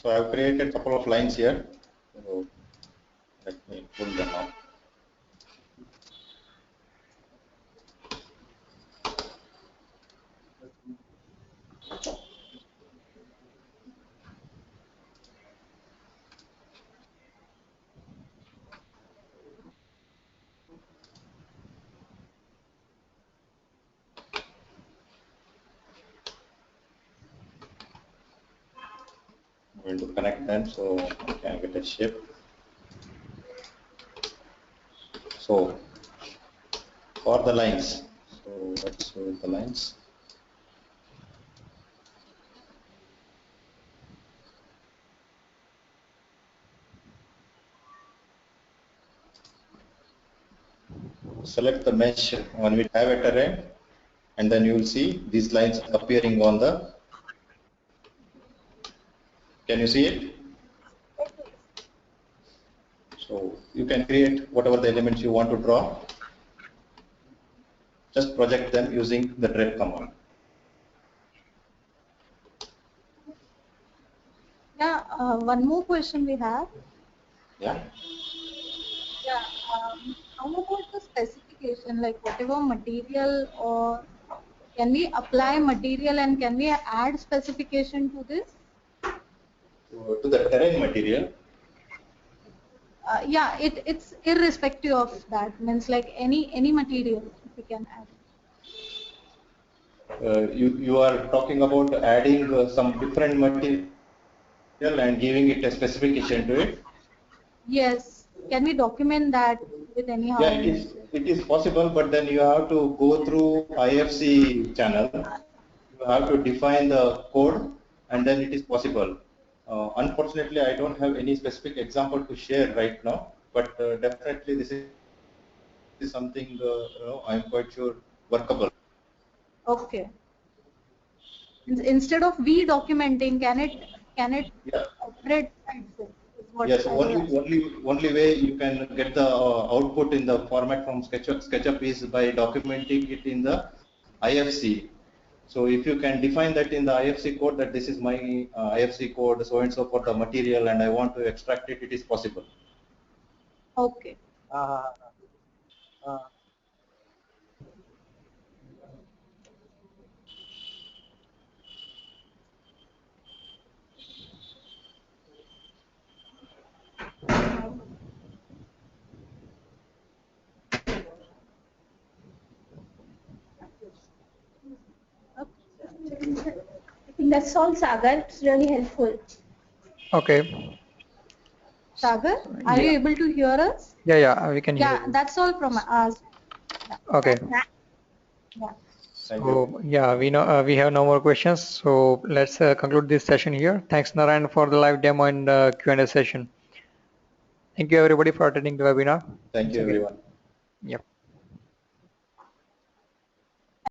So I've created a couple of lines here. So let me pull them out. I'm going to connect them so I can get a shape. So for the lines, so let's show the lines. Select the mesh on which have a terrain, and then you will see these lines appearing on the. Can you see it? So you can create whatever the elements you want to draw. Just project them using the drape command. Yeah, one more question we have. Yeah. Yeah, how about the specification, like whatever material, or can we apply material and can we add specification to this? To the terrain material. Yeah, it's irrespective of that, means like any material we can add. You are talking about adding some different material and giving it a specification to it. Yes, can we document that with anyhow? Yeah, it is possible, but then you have to go through IFC channel. You have to define the code, and then it is possible. Unfortunately, I don't have any specific example to share right now, but definitely this is something I'm quite sure workable. Okay. Instead of we documenting, can it Yeah. operate by itself? Is what Yes, I was asking. only way you can get the output in the format from SketchUp is by documenting it in the IFC. So if you can define that in the IFC code that this is my IFC code so and so for the material and I want to extract it, it is possible. Okay. I think that's all, Sagar. It's really helpful. Okay. Sagar, are you Yeah. able to hear us? Yeah, we can hear Yeah, you. that's all from us. Okay. Yeah. Thank you. So yeah, we know we have no more questions. So let's conclude this session here. Thanks, Narayan, for the live demo and Q&A session. Thank you everybody for attending the webinar. Thank Once you again. everyone. Yep.